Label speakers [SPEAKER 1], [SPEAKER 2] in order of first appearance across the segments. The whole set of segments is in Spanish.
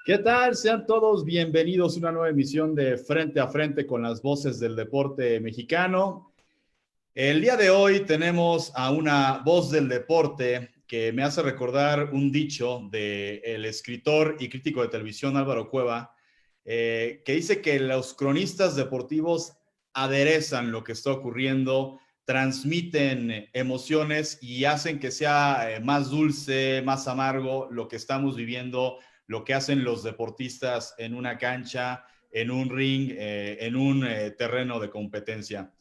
[SPEAKER 1] ¿Qué tal? Sean todos bienvenidos a una nueva emisión de Frente a Frente con las voces del deporte mexicano. El día de hoy tenemos a una voz del deporte que me hace recordar un dicho del escritor y crítico de televisión Álvaro Cueva, que dice que los cronistas deportivos aderezan lo que está ocurriendo, transmiten emociones y hacen que sea más dulce, más amargo lo que estamos viviendo, lo que hacen los deportistas en una cancha, en un ring, en un terreno de competencia.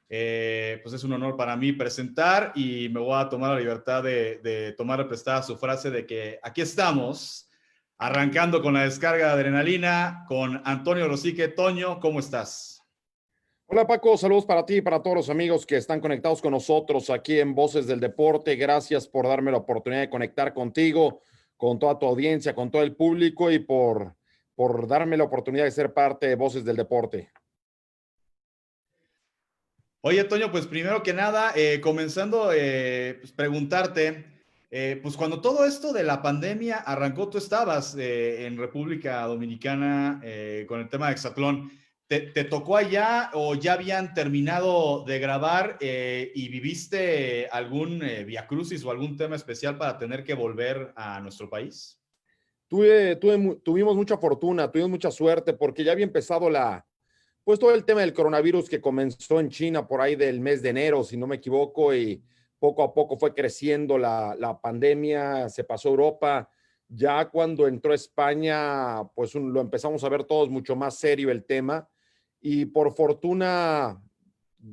[SPEAKER 1] Pues es un honor para mí presentar y me voy a tomar la libertad de tomar prestada su frase de que aquí estamos, arrancando con la descarga de adrenalina con Antonio Rosique. Toño, ¿cómo estás?
[SPEAKER 2] Hola Paco, saludos para ti y para todos los amigos que están conectados con nosotros aquí en Voces del Deporte. Gracias por darme la oportunidad de conectar contigo, con toda tu audiencia, con todo el público y por darme la oportunidad de ser parte de Voces del Deporte.
[SPEAKER 1] Oye, Toño, pues primero que nada, comenzando, pues preguntarte, pues cuando todo esto de la pandemia arrancó, tú estabas en República Dominicana con el tema de Hexatlón. ¿Te tocó allá o ya habían terminado de grabar y viviste algún viacrucis o algún tema especial para tener que volver a nuestro país?
[SPEAKER 2] Tuvimos mucha fortuna, tuvimos mucha suerte porque ya había empezado pues todo el tema del coronavirus que comenzó en China por ahí del mes de enero, si no me equivoco, y poco a poco fue creciendo la pandemia, se pasó a Europa. Ya cuando entró España, pues lo empezamos a ver todos mucho más serio el tema y por fortuna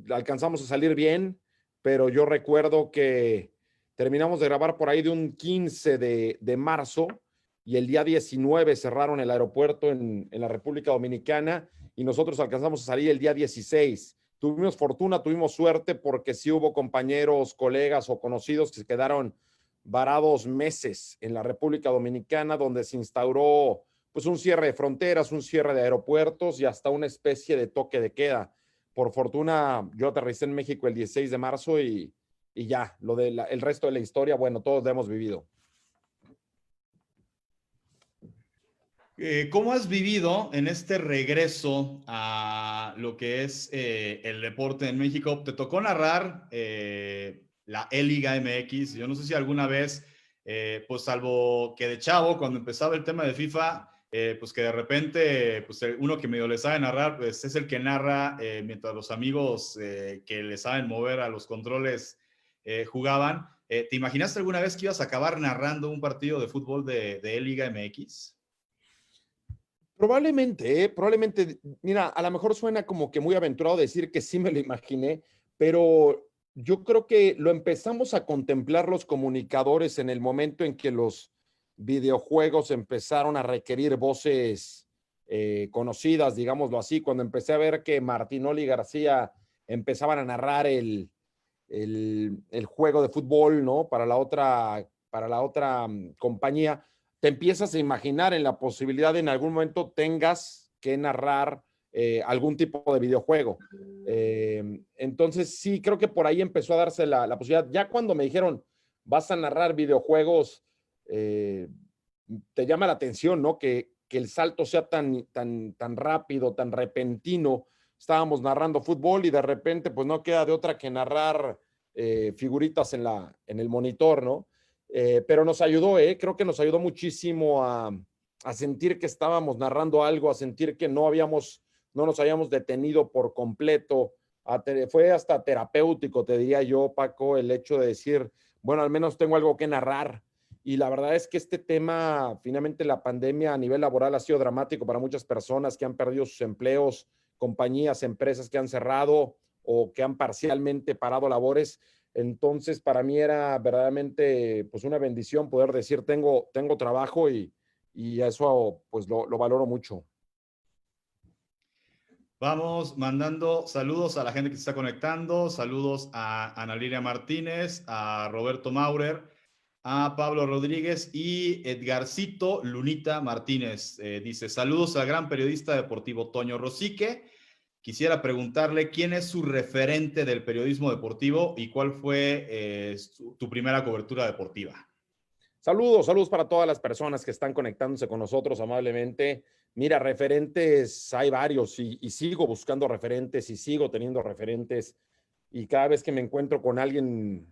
[SPEAKER 2] alcanzamos a salir bien, pero yo recuerdo que terminamos de grabar por ahí de un 15 de marzo y el día 19 cerraron el aeropuerto en la República Dominicana y nosotros alcanzamos a salir el día 16. Tuvimos fortuna, tuvimos suerte porque sí hubo compañeros, colegas o conocidos que se quedaron varados meses en la República Dominicana, donde se instauró pues un cierre de fronteras, un cierre de aeropuertos y hasta una especie de toque de queda. Por fortuna, yo aterricé en México el 16 de marzo y ya, el resto de la historia, bueno, todos lo hemos vivido.
[SPEAKER 1] ¿Cómo has vivido en este regreso a lo que es el deporte en México? Te tocó narrar la E-Liga MX. Yo no sé si alguna vez, pues salvo que de chavo, cuando empezaba el tema de FIFA, pues que de repente, pues uno que medio le sabe narrar, pues es el que narra mientras los amigos que le saben mover a los controles jugaban. ¿Te imaginaste alguna vez que ibas a acabar narrando un partido de fútbol de E-Liga MX?
[SPEAKER 2] Probablemente, mira, a lo mejor suena como que muy aventurado decir que sí me lo imaginé, pero yo creo que lo empezamos a contemplar los comunicadores en el momento en que los videojuegos empezaron a requerir voces conocidas, digámoslo así, cuando empecé a ver que Martinoli y García empezaban a narrar el juego de fútbol, ¿no? Para la otra compañía, te empiezas a imaginar en la posibilidad de en algún momento tengas que narrar algún tipo de videojuego. Entonces, sí, creo que por ahí empezó a darse la posibilidad. Ya cuando me dijeron, vas a narrar videojuegos, te llama la atención, ¿no? Que el salto sea tan rápido, tan repentino. Estábamos narrando fútbol y de repente, pues no queda de otra que narrar figuritas en el monitor, ¿no? Pero nos ayudó, creo que nos ayudó muchísimo a sentir que estábamos narrando algo, a sentir que no nos habíamos detenido por completo. Fue hasta terapéutico, te diría yo, Paco, el hecho de decir, bueno, al menos tengo algo que narrar. Y la verdad es que este tema, finalmente la pandemia a nivel laboral ha sido dramático para muchas personas que han perdido sus empleos, compañías, empresas que han cerrado o que han parcialmente parado labores. Entonces, para mí era verdaderamente pues una bendición poder decir, tengo trabajo y eso pues lo valoro mucho.
[SPEAKER 1] Vamos mandando saludos a la gente que se está conectando, saludos a Ana Lilia Martínez, a Roberto Maurer, a Pablo Rodríguez y Edgarcito Lunita Martínez. Dice, saludos al gran periodista deportivo Toño Rosique. Quisiera preguntarle quién es su referente del periodismo deportivo y cuál fue tu primera cobertura deportiva.
[SPEAKER 2] Saludos, saludos para todas las personas que están conectándose con nosotros amablemente. Mira, referentes hay varios y sigo buscando referentes y sigo teniendo referentes. Y cada vez que me encuentro con alguien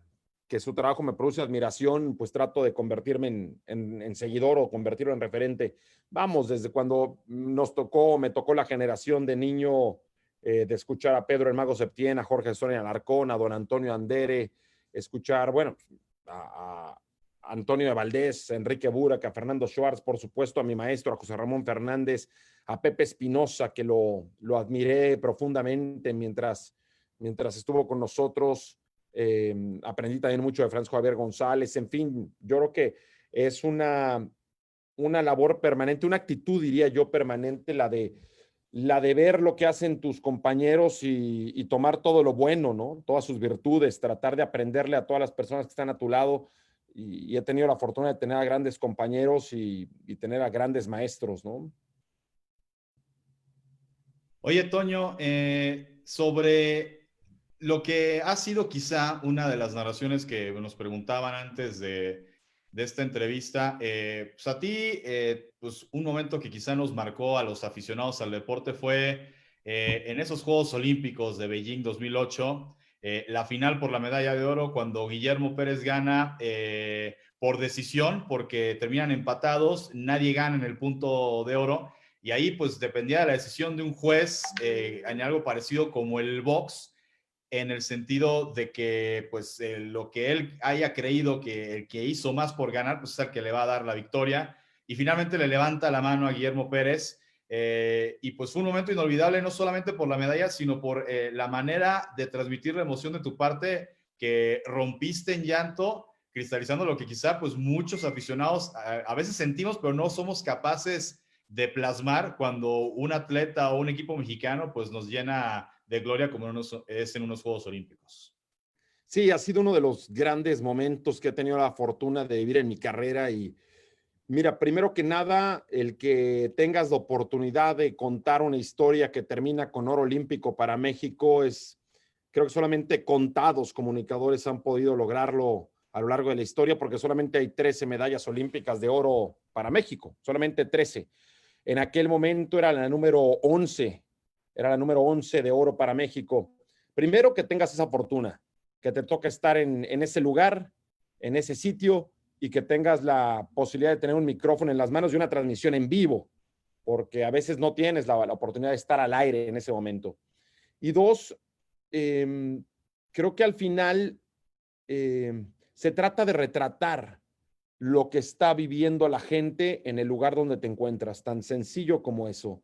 [SPEAKER 2] que su trabajo me produce admiración, pues trato de convertirme en seguidor o convertirlo en referente. Vamos, desde cuando me tocó la generación de niño de escuchar a Pedro el Mago Septién, a Jorge Soria Alarcón, a don Antonio Andere, escuchar, bueno, a Antonio de Valdés, a Enrique Burak, a Fernando Schwartz, por supuesto, a mi maestro, a José Ramón Fernández, a Pepe Espinosa, que lo admiré profundamente mientras estuvo con nosotros. Aprendí también mucho de Francisco Javier González. En fin, yo creo que es una labor permanente, una actitud, diría yo, permanente, la de ver lo que hacen tus compañeros y tomar todo lo bueno, ¿no? Todas sus virtudes, tratar de aprenderle a todas las personas que están a tu lado. Y he tenido la fortuna de tener a grandes compañeros y tener a grandes maestros, ¿no?
[SPEAKER 1] Oye, Toño, sobre lo que ha sido quizá una de las narraciones que nos preguntaban antes de esta entrevista, pues a ti, pues un momento que quizá nos marcó a los aficionados al deporte fue en esos Juegos Olímpicos de Beijing 2008, la final por la medalla de oro, cuando Guillermo Pérez gana por decisión, porque terminan empatados, nadie gana en el punto de oro. Y ahí pues dependía de la decisión de un juez en algo parecido como el box, en el sentido de que pues lo que él haya creído que el que hizo más por ganar, pues es el que le va a dar la victoria. Y finalmente le levanta la mano a Guillermo Pérez. Y pues fue un momento inolvidable, no solamente por la medalla, sino por la manera de transmitir la emoción de tu parte, que rompiste en llanto, cristalizando lo que quizá pues muchos aficionados a veces sentimos, pero no somos capaces de plasmar cuando un atleta o un equipo mexicano pues nos llena de gloria como es en unos Juegos Olímpicos.
[SPEAKER 2] Sí, ha sido uno de los grandes momentos que he tenido la fortuna de vivir en mi carrera y mira, primero que nada, el que tengas la oportunidad de contar una historia que termina con oro olímpico para México creo que solamente contados comunicadores han podido lograrlo a lo largo de la historia, porque solamente hay 13 medallas olímpicas de oro para México, solamente 13. En aquel momento era la número 11 de oro para México. Primero que tengas esa fortuna, que te toque estar en ese lugar, en ese sitio, y que tengas la posibilidad de tener un micrófono en las manos y una transmisión en vivo, porque a veces no tienes la oportunidad de estar al aire en ese momento. Y dos, creo que al final se trata de retratar lo que está viviendo la gente en el lugar donde te encuentras, tan sencillo como eso.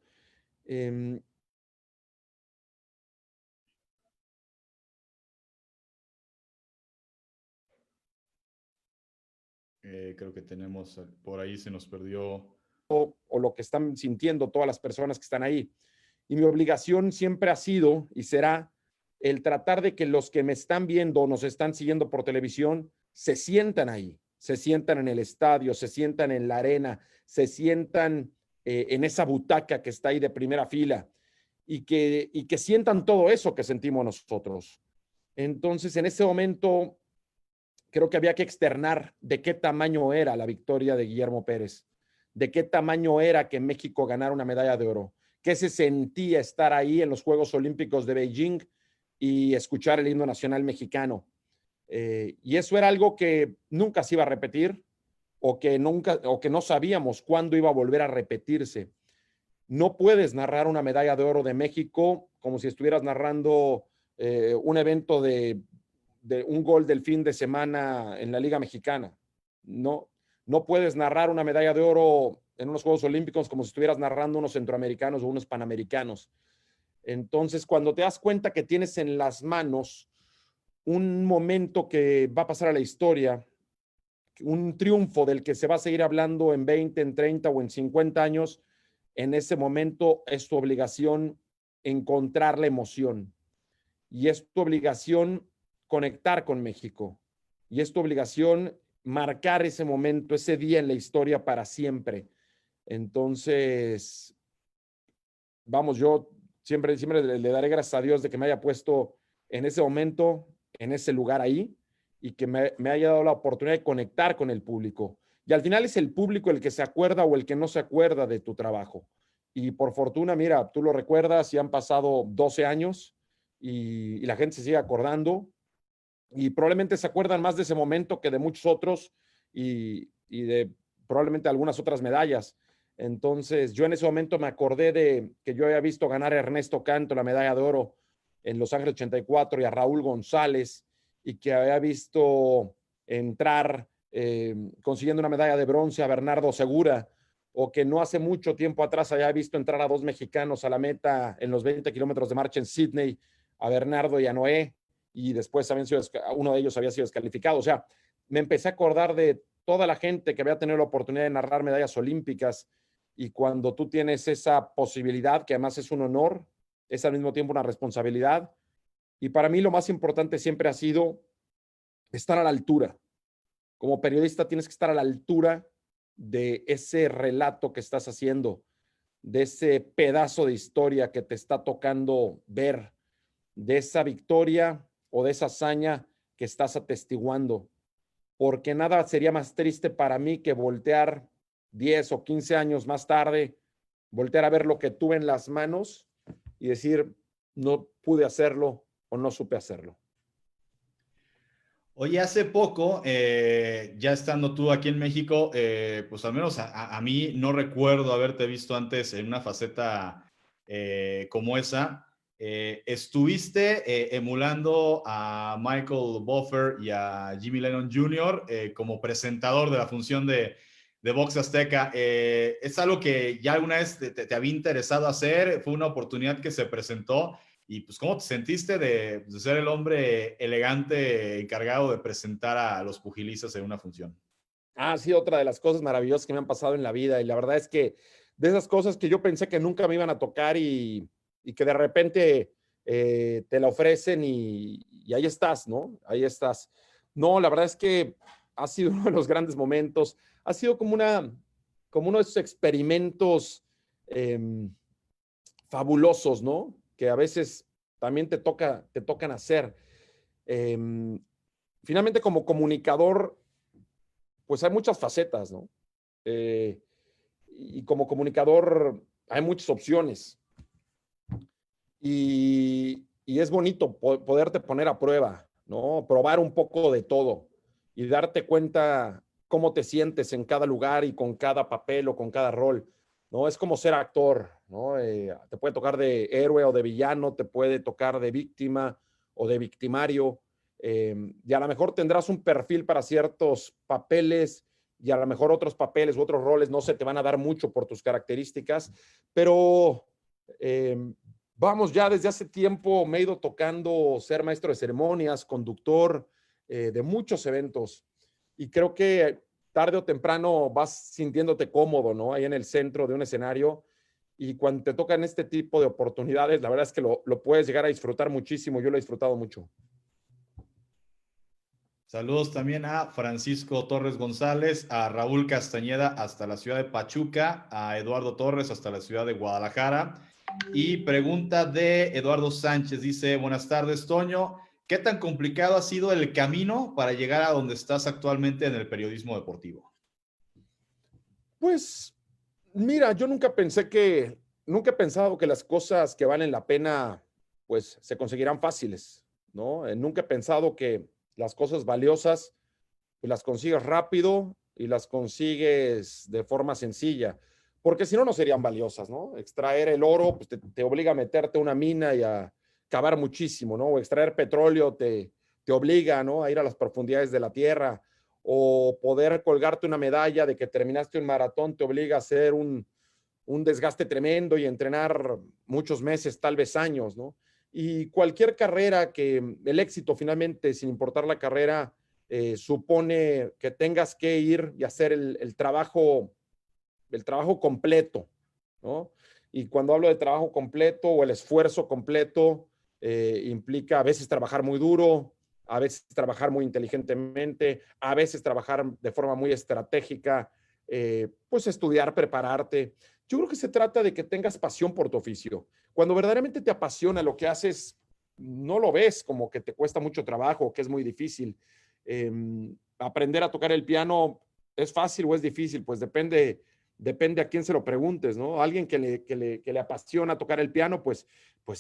[SPEAKER 1] Creo que tenemos, por ahí se nos perdió.
[SPEAKER 2] O lo que están sintiendo todas las personas que están ahí. Y mi obligación siempre ha sido y será el tratar de que los que me están viendo o nos están siguiendo por televisión se sientan ahí, se sientan en el estadio, se sientan en la arena, se sientan en esa butaca que está ahí de primera fila y que sientan todo eso que sentimos nosotros. Entonces, en ese momento, creo que había que externar de qué tamaño era la victoria de Guillermo Pérez, de qué tamaño era que México ganara una medalla de oro, qué se sentía estar ahí en los Juegos Olímpicos de Beijing y escuchar el himno nacional mexicano. Y eso era algo que nunca se iba a repetir o que no sabíamos cuándo iba a volver a repetirse. No puedes narrar una medalla de oro de México como si estuvieras narrando un evento de un gol del fin de semana en la Liga Mexicana. No, no puedes narrar una medalla de oro en unos Juegos Olímpicos como si estuvieras narrando unos centroamericanos o unos panamericanos. Entonces, cuando te das cuenta que tienes en las manos un momento que va a pasar a la historia, un triunfo del que se va a seguir hablando en 20, en 30 o en 50 años, en ese momento es tu obligación encontrar la emoción y es tu obligación conectar con México y es tu obligación marcar ese momento, ese día en la historia para siempre. Entonces, vamos, yo siempre le daré gracias a Dios de que me haya puesto en ese momento, en ese lugar ahí y que me haya dado la oportunidad de conectar con el público. Y al final es el público el que se acuerda o el que no se acuerda de tu trabajo. Y por fortuna, mira, tú lo recuerdas y han pasado 12 años y la gente se sigue acordando y probablemente se acuerdan más de ese momento que de muchos otros y de probablemente algunas otras medallas. Entonces, yo en ese momento me acordé de que yo había visto ganar a Ernesto Canto la medalla de oro en Los Ángeles 84 y a Raúl González y que había visto entrar consiguiendo una medalla de bronce a Bernardo Segura o que no hace mucho tiempo atrás había visto entrar a dos mexicanos a la meta en los 20 kilómetros de marcha en Sydney, a Bernardo y a Noé, y después uno de ellos había sido descalificado. O sea, me empecé a acordar de toda la gente que había tenido la oportunidad de narrar medallas olímpicas y cuando tú tienes esa posibilidad, que además es un honor, es al mismo tiempo una responsabilidad. Y para mí lo más importante siempre ha sido estar a la altura. Como periodista tienes que estar a la altura de ese relato que estás haciendo, de ese pedazo de historia que te está tocando ver, de esa victoria o de esa hazaña que estás atestiguando. Porque nada sería más triste para mí que voltear 10 o 15 años más tarde, voltear a ver lo que tuve en las manos y decir, no pude hacerlo o no supe hacerlo.
[SPEAKER 1] Oye, hace poco, ya estando tú aquí en México, pues al menos a mí no recuerdo haberte visto antes en una faceta como esa. Estuviste emulando a Michael Buffer y a Jimmy Lennon Jr. Como presentador de la función de Box Azteca. ¿Es algo que ya alguna vez te había interesado hacer? ¿Fue una oportunidad que se presentó? Y pues, ¿cómo te sentiste de ser el hombre elegante encargado de presentar a los pugilistas en una función?
[SPEAKER 2] Ha sido otra de las cosas maravillosas que me han pasado en la vida y la verdad es que de esas cosas que yo pensé que nunca me iban a tocar y que de repente te la ofrecen y ahí estás, ¿no? Ahí estás. No, la verdad es que ha sido uno de los grandes momentos. Ha sido como uno de esos experimentos eh, fabulosos, ¿no? Que a veces también te tocan hacer. Eh, Finalmente, como comunicador, pues hay muchas facetas, ¿no? Eh, y como comunicador hay muchas opciones. Y es bonito poderte poner a prueba, ¿no? Probar un poco de todo y darte cuenta cómo te sientes en cada lugar y con cada papel o con cada rol, ¿no? Es como ser actor, ¿no? Te puede tocar de héroe o de villano, te puede tocar de víctima o de victimario, y a lo mejor tendrás un perfil para ciertos papeles y a lo mejor otros papeles u otros roles no se te van a dar mucho por tus características, pero eh, vamos, ya desde hace tiempo me he ido tocando ser maestro de ceremonias, conductor de muchos eventos y creo que tarde o temprano vas sintiéndote cómodo, ¿no? Ahí en el centro de un escenario y cuando te tocan este tipo de oportunidades, la verdad es que lo puedes llegar a disfrutar muchísimo. Yo lo he disfrutado mucho.
[SPEAKER 1] Saludos también a Francisco Torres González, a Raúl Castañeda hasta la ciudad de Pachuca, a Eduardo Torres hasta la ciudad de Guadalajara. Y pregunta de Eduardo Sánchez, dice, buenas tardes, Toño. ¿Qué tan complicado ha sido el camino para llegar a donde estás actualmente en el periodismo deportivo?
[SPEAKER 2] Pues mira, yo nunca he pensado que las cosas que valen la pena, pues se conseguirán fáciles, ¿no? Nunca he pensado que las cosas valiosas, pues las consigues rápido y las consigues de forma sencilla, porque si no, no serían valiosas, ¿no? Extraer el oro, pues te obliga a meterte a una mina y a cavar muchísimo, ¿no? O extraer petróleo te obliga, ¿no? A ir a las profundidades de la tierra o poder colgarte una medalla de que terminaste un maratón te obliga a hacer un desgaste tremendo y entrenar muchos meses, tal vez años, ¿no? Y cualquier carrera que el éxito finalmente, sin importar la carrera, supone que tengas que ir y hacer el trabajo completo, ¿no? Y cuando hablo de trabajo completo o el esfuerzo completo, implica a veces trabajar muy duro, a veces trabajar muy inteligentemente, a veces trabajar de forma muy estratégica, pues estudiar, prepararte. Yo creo que se trata de que tengas pasión por tu oficio. Cuando verdaderamente te apasiona lo que haces, no lo ves como que te cuesta mucho trabajo, que es muy difícil. Aprender a tocar el piano ¿Es fácil o es difícil? Pues depende a quién se lo preguntes, ¿no? Alguien que le apasiona tocar el piano, pues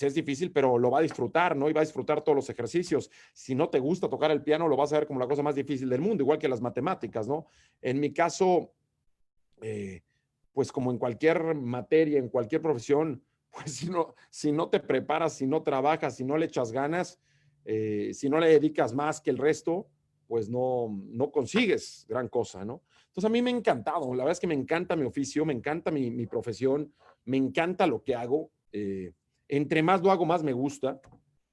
[SPEAKER 2] es difícil, pero lo va a disfrutar, ¿no? Y va a disfrutar todos los ejercicios. Si no te gusta tocar el piano, lo vas a ver como la cosa más difícil del mundo, igual que las matemáticas, ¿no? En mi caso, eh, pues como en cualquier materia, en cualquier profesión, pues si no te preparas, si no trabajas, si no le echas ganas, si no le dedicas más que el resto, pues no consigues gran cosa, ¿no? Entonces a mí me ha encantado, la verdad es que me encanta mi oficio, me encanta mi profesión, me encanta lo que hago. Entre más lo hago, más me gusta.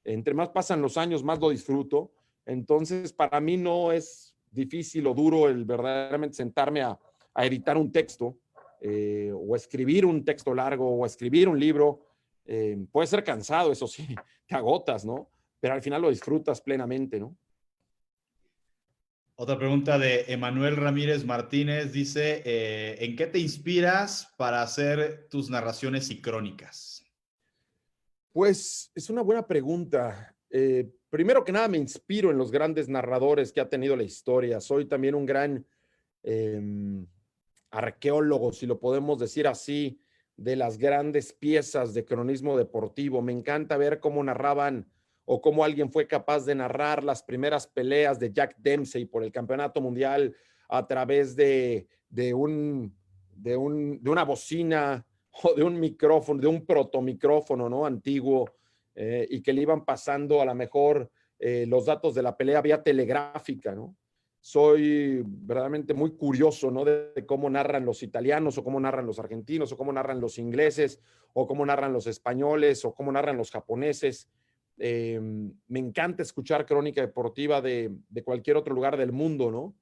[SPEAKER 2] Entre más pasan los años, más lo disfruto. Entonces, para mí no es difícil o duro el verdaderamente sentarme a editar un texto o a escribir un texto largo o a escribir un libro. Puede ser cansado, eso sí, te agotas, ¿no? Pero al final lo disfrutas plenamente, ¿no?
[SPEAKER 1] Otra pregunta de Emanuel Ramírez Martínez dice, ¿en qué te inspiras para hacer tus narraciones y crónicas?
[SPEAKER 2] Pues es una buena pregunta. Primero que nada, me inspiro en los grandes narradores que ha tenido la historia. Soy también un gran arqueólogo, si lo podemos decir así, de las grandes piezas de cronismo deportivo. Me encanta ver cómo narraban o cómo alguien fue capaz de narrar las primeras peleas de Jack Dempsey por el campeonato mundial a través de una bocina o de un micrófono, de un protomicrófono, ¿no? Antiguo, y que le iban pasando a lo mejor los datos de la pelea vía telegráfica, ¿no? Soy verdaderamente muy curioso, ¿no? De cómo narran los italianos o cómo narran los argentinos o cómo narran los ingleses o cómo narran los españoles o cómo narran los japoneses. Me encanta escuchar crónica deportiva de cualquier otro lugar del mundo, ¿no?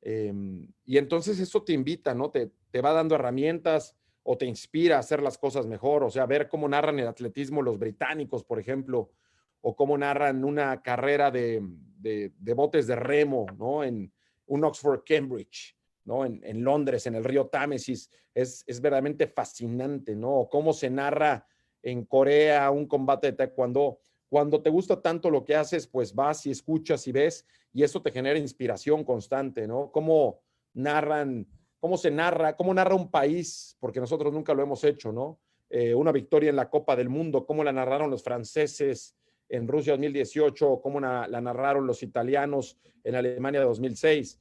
[SPEAKER 2] Y entonces eso te invita, ¿no? Te va dando herramientas o te inspira a hacer las cosas mejor, o sea, ver cómo narran el atletismo los británicos, por ejemplo, o cómo narran una carrera de botes de remo, ¿no? En un Oxford Cambridge, ¿no? En Londres, en el río Támesis. Es verdaderamente fascinante, ¿no? O cómo se narra en Corea un combate de taekwondo. Cuando te gusta tanto lo que haces, pues vas y escuchas y ves, y eso te genera inspiración constante, ¿no? Cómo narran, cómo narra un país, porque nosotros nunca lo hemos hecho, ¿no? Una victoria en la Copa del Mundo, cómo la narraron los franceses en Rusia 2018, cómo la narraron los italianos en Alemania 2006.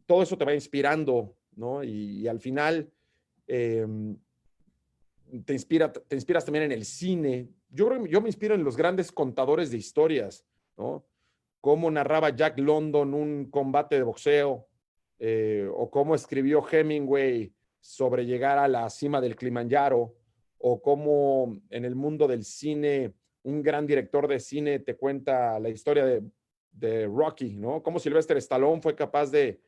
[SPEAKER 2] Todo eso te va inspirando, ¿no? Y al final eh, te inspiras también en el cine. Yo me inspiro en los grandes contadores de historias, ¿no? Cómo narraba Jack London un combate de boxeo, o cómo escribió Hemingway sobre llegar a la cima del Kilimanjaro, o cómo en el mundo del cine un gran director de cine te cuenta la historia de Rocky, ¿no? Cómo Sylvester Stallone fue capaz de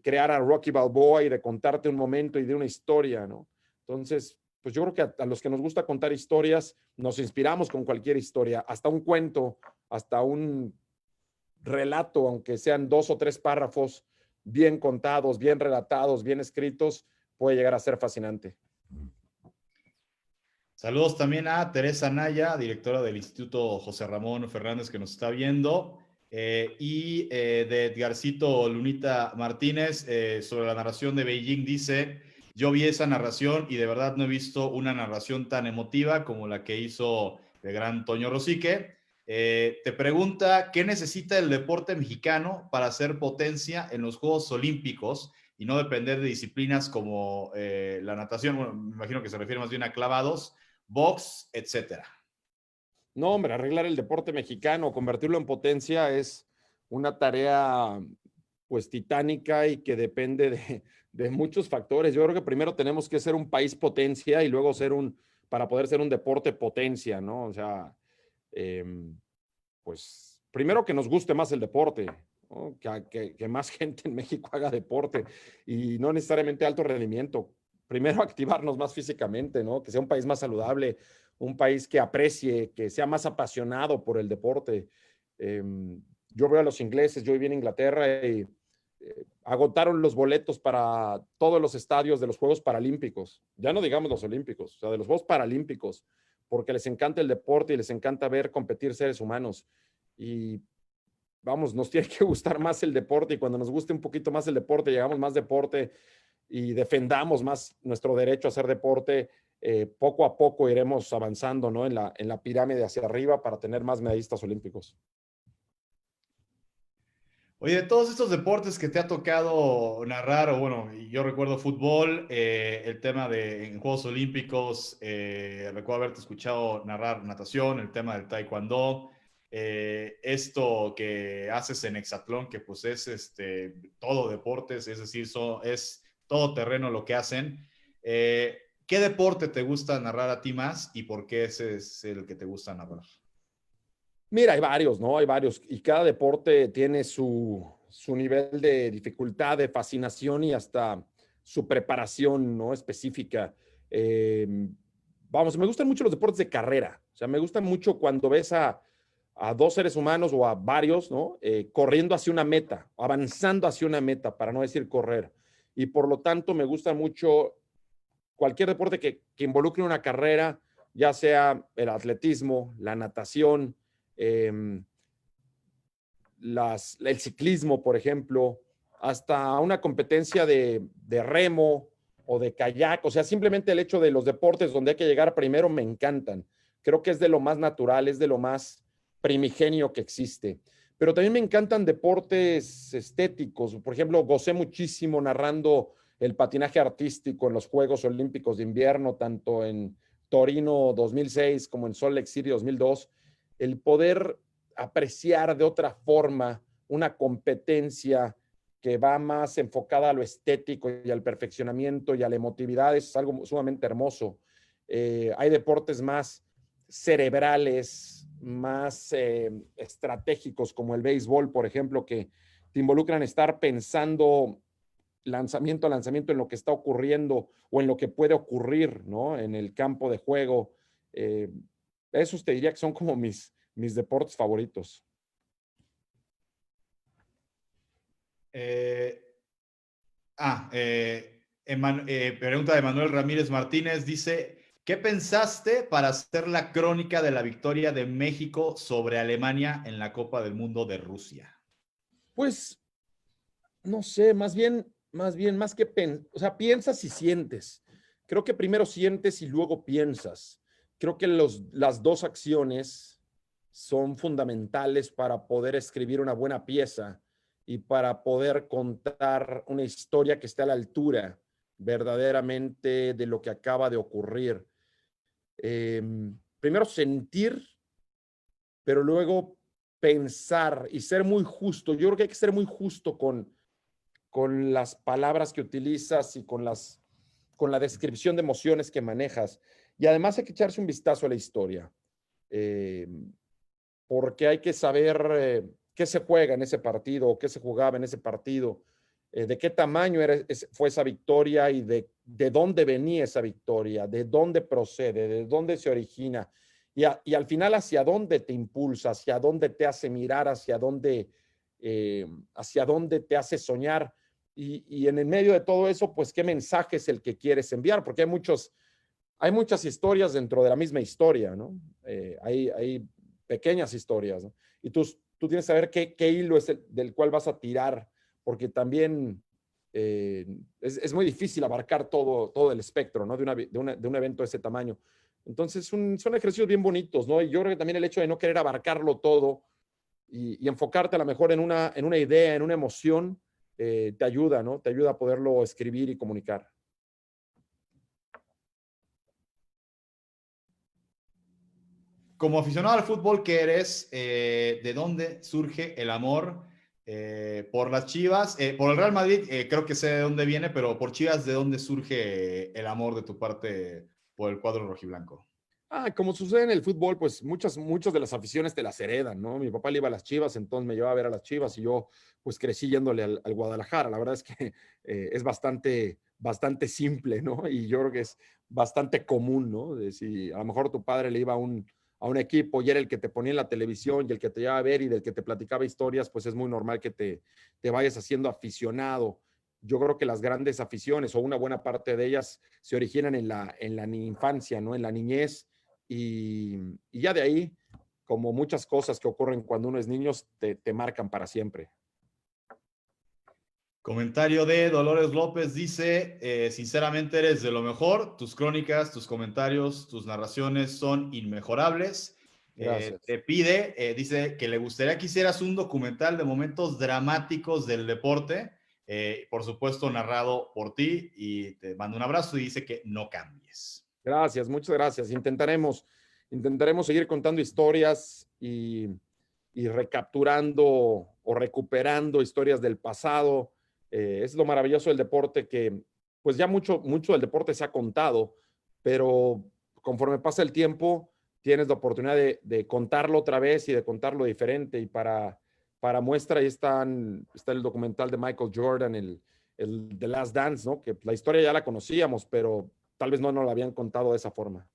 [SPEAKER 2] crear a Rocky Balboa y de contarte un momento y de una historia, ¿no? Entonces, pues yo creo que a los que nos gusta contar historias, nos inspiramos con cualquier historia, hasta un cuento, hasta un relato, aunque sean 2 o 3 párrafos, bien contados, bien relatados, bien escritos, puede llegar a ser fascinante.
[SPEAKER 1] Saludos también a Teresa Naya, directora del Instituto José Ramón Fernández, que nos está viendo, de Edgarcito Lunita Martínez, sobre la narración de Beijing, dice, yo vi esa narración y de verdad no he visto una narración tan emotiva como la que hizo el gran Toño Rosique. Te pregunta, ¿qué necesita el deporte mexicano para ser potencia en los Juegos Olímpicos y no depender de disciplinas como la natación? Bueno, me imagino que se refiere más bien a clavados, box, etcétera.
[SPEAKER 2] No, hombre, arreglar el deporte mexicano, convertirlo en potencia es una tarea pues titánica y que depende de muchos factores. Yo creo que primero tenemos que ser un país potencia y luego para poder ser un deporte potencia, ¿no? O sea, eh, pues primero que nos guste más el deporte, ¿no? Que más gente en México haga deporte y no necesariamente alto rendimiento. Primero activarnos más físicamente, ¿no? Que sea un país más saludable, un país que aprecie, que sea más apasionado por el deporte. Eh, yo veo a los ingleses, yo viví en Inglaterra y agotaron los boletos para todos los estadios de los Juegos Paralímpicos, ya no digamos los Olímpicos, o sea, de los Juegos Paralímpicos, porque les encanta el deporte y les encanta ver competir seres humanos. Y vamos, nos tiene que gustar más el deporte y cuando nos guste un poquito más el deporte, llegamos más deporte y defendamos más nuestro derecho a hacer deporte, poco a poco iremos avanzando, ¿no? En la pirámide hacia arriba para tener más medallistas olímpicos.
[SPEAKER 1] Oye, de todos estos deportes que te ha tocado narrar, o bueno, yo recuerdo fútbol, el tema de en Juegos Olímpicos, recuerdo haberte escuchado narrar natación, el tema del taekwondo, esto que haces en hexatlón, que pues es todo deportes, es decir, es todo terreno lo que hacen. ¿Qué deporte te gusta narrar a ti más y por qué ese es el que te gusta narrar?
[SPEAKER 2] Mira, hay varios, ¿no? Hay varios. Y cada deporte tiene su nivel de dificultad, de fascinación y hasta su preparación, ¿no? Específica. Eh, vamos, me gustan mucho los deportes de carrera. O sea, me gustan mucho cuando ves a dos seres humanos o a varios, ¿no? Corriendo hacia una meta, avanzando hacia una meta, para no decir correr. Y por lo tanto, me gusta mucho cualquier deporte que involucre una carrera, ya sea el atletismo, la natación, eh, el ciclismo, por ejemplo, hasta una competencia de remo o de kayak. O sea, simplemente el hecho de los deportes donde hay que llegar primero me encantan. Creo que es de lo más natural, es de lo más primigenio que existe. Pero también me encantan deportes estéticos. Por ejemplo, gocé muchísimo narrando el patinaje artístico en los Juegos Olímpicos de Invierno, tanto en Torino 2006 como en Salt Lake City 2002. El poder apreciar de otra forma una competencia que va más enfocada a lo estético y al perfeccionamiento y a la emotividad es algo sumamente hermoso. Hay deportes más cerebrales, más estratégicos, como el béisbol, por ejemplo, que te involucran estar pensando lanzamiento a lanzamiento en lo que está ocurriendo o en lo que puede ocurrir, ¿no? En el campo de juego. Eh, esos te diría que son como mis deportes favoritos.
[SPEAKER 1] Eh, pregunta de Manuel Ramírez Martínez, dice, ¿qué pensaste para hacer la crónica de la victoria de México sobre Alemania en la Copa del Mundo de Rusia?
[SPEAKER 2] Pues, no sé, más que o sea, piensas y sientes. Creo que primero sientes y luego piensas. Creo que las dos acciones son fundamentales para poder escribir una buena pieza y para poder contar una historia que esté a la altura verdaderamente de lo que acaba de ocurrir. Eh, primero sentir, pero luego pensar y ser muy justo. Yo creo que hay que ser muy justo con las palabras que utilizas y con la descripción de emociones que manejas. Y además hay que echarse un vistazo a la historia, eh, porque hay que saber qué se juega en ese partido o qué se jugaba en ese partido, de qué tamaño fue esa victoria y de dónde venía esa victoria, de dónde procede, de dónde se origina y al final hacia dónde te impulsa, hacia dónde te hace mirar, hacia dónde te hace soñar. Y en el medio de todo eso, pues, ¿qué mensaje es el que quieres enviar? Porque hay muchas historias dentro de la misma historia, ¿no? Hay pequeñas historias, ¿no? Y tú tienes que saber qué hilo es del cual vas a tirar, porque también es muy difícil abarcar todo el espectro, ¿no? De un evento de ese tamaño. Entonces, son ejercicios bien bonitos, ¿no? Y yo creo que también el hecho de no querer abarcarlo todo y enfocarte a lo mejor en una idea, en una emoción, te ayuda, ¿no? Te ayuda a poderlo escribir y comunicar.
[SPEAKER 1] Como aficionado al fútbol que eres, ¿de dónde surge el amor por las Chivas? Por el Real Madrid, creo que sé de dónde viene, pero por Chivas, ¿de dónde surge el amor de tu parte por el cuadro rojiblanco?
[SPEAKER 2] Como sucede en el fútbol, pues muchas de las aficiones te las heredan, ¿no? Mi papá le iba a las Chivas, entonces me llevaba a ver a las Chivas y yo pues crecí yéndole al Guadalajara. La verdad es que es bastante simple, ¿no? Y yo creo que es bastante común, ¿no? De si a lo mejor tu padre le iba a un equipo y era el que te ponía en la televisión y el que te llevaba a ver y del que te platicaba historias, pues es muy normal que te vayas haciendo aficionado. Yo creo que las grandes aficiones o una buena parte de ellas se originan en la infancia, ¿no? En la niñez y ya de ahí, como muchas cosas que ocurren cuando uno es niño, te marcan para siempre.
[SPEAKER 1] Comentario de Dolores López dice, sinceramente eres de lo mejor, tus crónicas, tus comentarios, tus narraciones son inmejorables.
[SPEAKER 2] Gracias.
[SPEAKER 1] Te pide, dice que le gustaría que hicieras un documental de momentos dramáticos del deporte, por supuesto narrado por ti, y te mando un abrazo y dice que no cambies.
[SPEAKER 2] Gracias, muchas gracias. Intentaremos seguir contando historias y recapturando o recuperando historias del pasado. Es lo maravilloso del deporte que, pues ya mucho del deporte se ha contado, pero conforme pasa el tiempo, tienes la oportunidad de contarlo otra vez y de contarlo diferente. Y para muestra ahí está el documental de Michael Jordan, el The Last Dance, ¿no? Que la historia ya la conocíamos, pero tal vez no nos la habían contado de esa forma.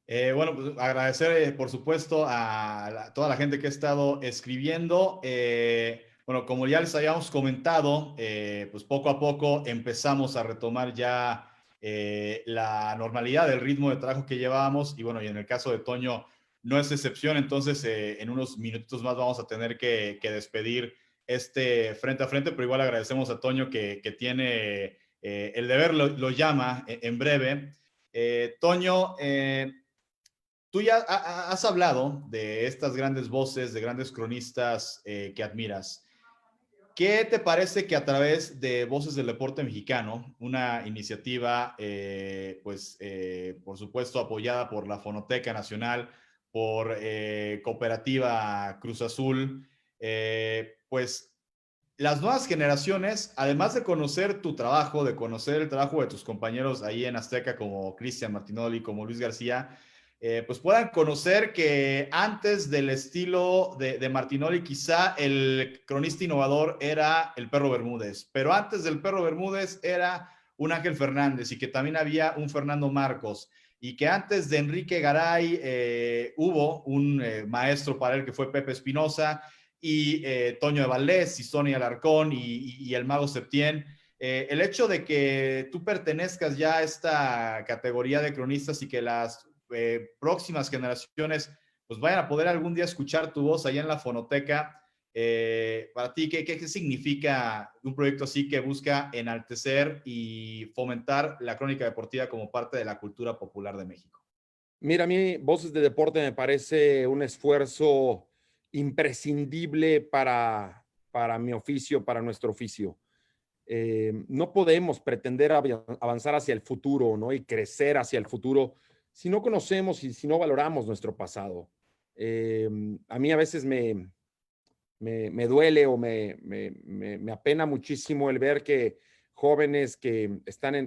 [SPEAKER 1] Bueno, pues agradecer, por supuesto, a toda la gente que ha estado escribiendo. Bueno, como ya les habíamos comentado, pues poco a poco empezamos a retomar ya la normalidad del ritmo de trabajo que llevábamos. Y bueno, y en el caso de Toño no es excepción. Entonces, en unos minutitos más vamos a tener que despedir este frente a frente, pero igual agradecemos a Toño que tiene el deber, lo llama en breve. Toño, tú ya has hablado de estas grandes voces, de grandes cronistas que admiras. ¿Qué te parece que a través de Voces del Deporte Mexicano, una iniciativa, por supuesto, apoyada por la Fonoteca Nacional, por Cooperativa Cruz Azul, pues las nuevas generaciones, además de conocer tu trabajo, de conocer el trabajo de tus compañeros ahí en Azteca como Cristian Martinoli, como Luis García, pues puedan conocer que antes del estilo de Martinoli, quizá el cronista innovador era el Perro Bermúdez, pero antes del Perro Bermúdez era un Ángel Fernández y que también había un Fernando Marcos y que antes de Enrique Garay hubo un maestro para él que fue Pepe Espinosa y Toño de Valdés y Sonia Alarcón y el Mago Septién. El hecho de que tú pertenezcas ya a esta categoría de cronistas y que las próximas generaciones pues vayan a poder algún día escuchar tu voz allá en la fonoteca. Para ti, ¿qué significa un proyecto así que busca enaltecer y fomentar la crónica deportiva como parte de la cultura popular de México?
[SPEAKER 2] Mira, a mí Voces de Deporte me parece un esfuerzo imprescindible para mi oficio, para nuestro oficio. No podemos pretender avanzar hacia el futuro, ¿no? Y crecer hacia el futuro si no conocemos y si no valoramos nuestro pasado. A mí a veces me duele o me apena muchísimo el ver que jóvenes que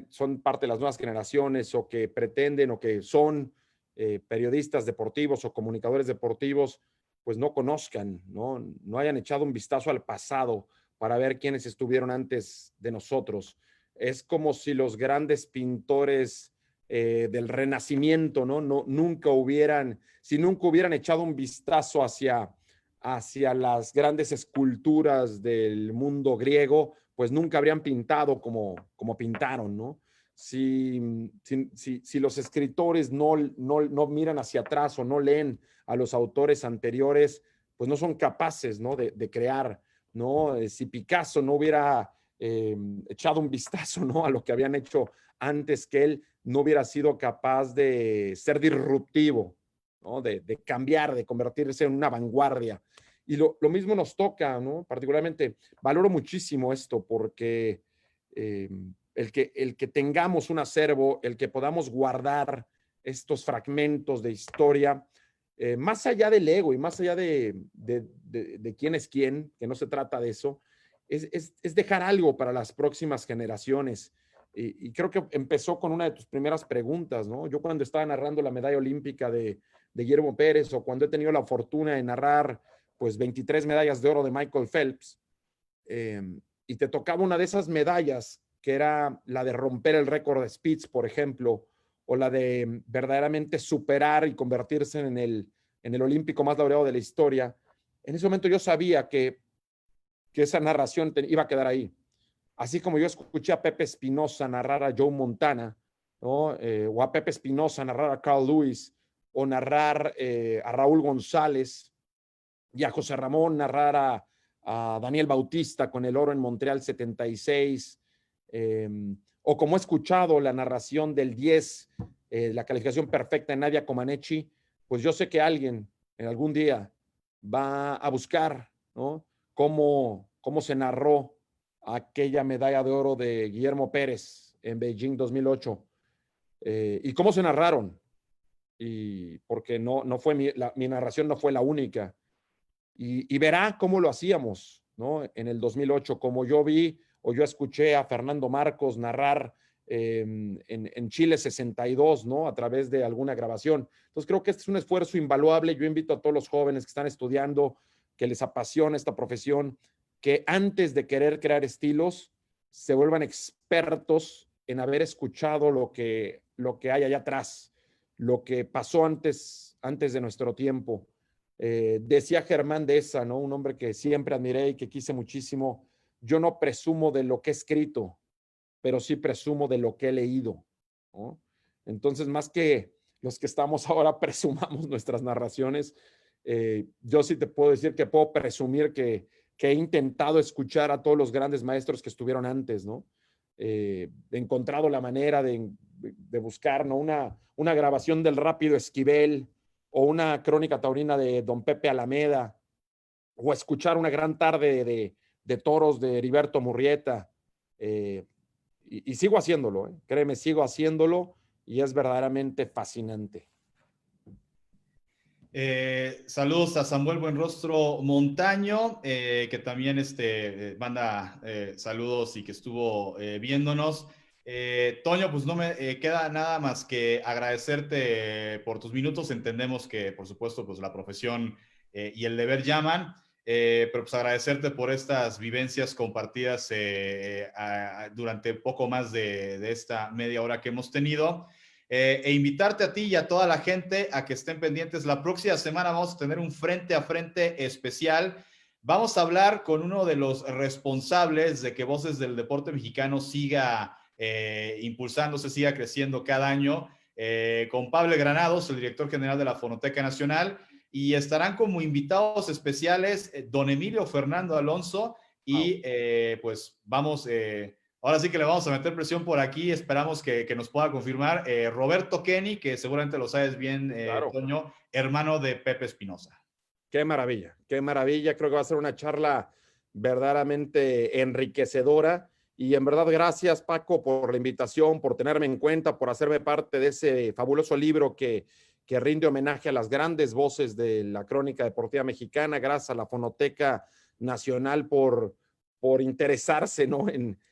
[SPEAKER 2] son parte de las nuevas generaciones o que pretenden o que son periodistas deportivos o comunicadores deportivos, pues no conozcan, no hayan echado un vistazo al pasado para ver quiénes estuvieron antes de nosotros. Es como si los grandes pintores del Renacimiento, si nunca hubieran echado un vistazo hacia las grandes esculturas del mundo griego, pues nunca habrían pintado como pintaron, ¿no? Si los escritores no miran hacia atrás o no leen a los autores anteriores, pues no son capaces, ¿no? de crear, ¿no? Si Picasso no hubiera echado un vistazo, ¿no? a lo que habían hecho antes que él, no hubiera sido capaz de ser disruptivo, ¿no? de cambiar, de convertirse en una vanguardia. Y lo mismo nos toca, ¿no? Particularmente, valoro muchísimo esto porque el que tengamos un acervo, el que podamos guardar estos fragmentos de historia, más allá del ego y más allá de quién es quién, que no se trata de eso, es dejar algo para las próximas generaciones. Y creo que empezó con una de tus primeras preguntas, ¿no? Yo cuando estaba narrando la medalla olímpica de Guillermo Pérez o cuando he tenido la fortuna de narrar pues 23 medallas de oro de Michael Phelps, y te tocaba una de esas medallas que era la de romper el récord de Spitz, por ejemplo, o la de verdaderamente superar y convertirse en el olímpico más laureado de la historia. En ese momento yo sabía que esa narración iba a quedar ahí. Así como yo escuché a Pepe Espinosa narrar a Joe Montana, ¿no? O a Pepe Espinosa narrar a Carl Lewis, o narrar a Raúl González y a José Ramón, narrar a Daniel Bautista con el oro en Montreal 76, o como he escuchado la narración del 10, la calificación perfecta en Nadia Comaneci, pues yo sé que alguien en algún día va a buscar, ¿no? cómo se narró aquella medalla de oro de Guillermo Pérez en Beijing 2008, y cómo se narraron, y porque no fue mi narración no fue la única, y verá cómo lo hacíamos, ¿no? En el 2008, como yo vi o yo escuché a Fernando Marcos narrar en Chile 62, ¿no? A través de alguna grabación. Entonces creo que este es un esfuerzo invaluable. Yo invito a todos los jóvenes que están estudiando, que les apasiona esta profesión, que antes de querer crear estilos, se vuelvan expertos en haber escuchado lo que hay allá atrás, lo que pasó antes de nuestro tiempo. Decía Germán Deza, ¿no? Un hombre que siempre admiré y que quise muchísimo: yo no presumo de lo que he escrito, pero sí presumo de lo que he leído, ¿no? Entonces, más que los que estamos ahora presumamos nuestras narraciones, yo sí te puedo decir que puedo presumir que he intentado escuchar a todos los grandes maestros que estuvieron antes, ¿no? He encontrado la manera de buscar, ¿no? Una grabación del Rápido Esquivel, o una crónica taurina de don Pepe Alameda, o escuchar una gran tarde de toros de Heriberto Murrieta. Y sigo haciéndolo, créeme, sigo haciéndolo, y es verdaderamente fascinante.
[SPEAKER 1] Saludos a Samuel Buenrostro Montaño, que también manda saludos y que estuvo viéndonos. Toño, pues no me queda nada más que agradecerte por tus minutos. Entendemos que, por supuesto, pues la profesión y el deber llaman, pero pues agradecerte por estas vivencias compartidas durante poco más de esta media hora que hemos tenido. E invitarte a ti y a toda la gente a que estén pendientes. La próxima semana vamos a tener un frente a frente especial. Vamos a hablar con uno de los responsables de que Voces del Deporte Mexicano siga impulsándose, siga creciendo cada año, con Pablo Granados, el director general de la Fonoteca Nacional, y estarán como invitados especiales don Emilio Fernando Alonso y pues vamos... Ahora sí que le vamos a meter presión por aquí. Esperamos que nos pueda confirmar Roberto Kenny, que seguramente lo sabes bien,
[SPEAKER 2] Claro.
[SPEAKER 1] Toño, hermano de Pepe Espinosa.
[SPEAKER 2] Qué maravilla, qué maravilla. Creo que va a ser una charla verdaderamente enriquecedora. Y en verdad, gracias, Paco, por la invitación, por tenerme en cuenta, por hacerme parte de ese fabuloso libro que rinde homenaje a las grandes voces de la crónica deportiva mexicana. Gracias a la Fonoteca Nacional por interesarse, ¿no?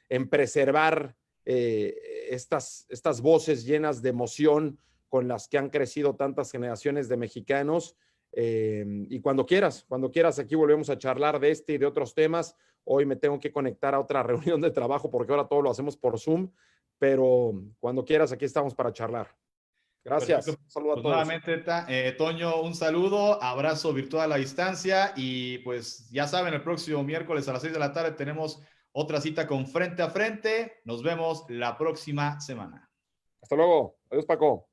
[SPEAKER 2] en preservar estas voces llenas de emoción con las que han crecido tantas generaciones de mexicanos. Y cuando quieras, aquí volvemos a charlar de este y de otros temas. Hoy me tengo que conectar a otra reunión de trabajo porque ahora todo lo hacemos por Zoom, pero cuando quieras, aquí estamos para charlar. Gracias.
[SPEAKER 1] Perfecto.
[SPEAKER 2] Un saludo a
[SPEAKER 1] Pues
[SPEAKER 2] todos.
[SPEAKER 1] nuevamente, Toño, un saludo, abrazo virtual a la distancia y pues ya saben, el próximo miércoles a las 6 de la tarde tenemos otra cita con Frente a Frente. Nos vemos la próxima semana.
[SPEAKER 2] Hasta luego. Adiós, Paco.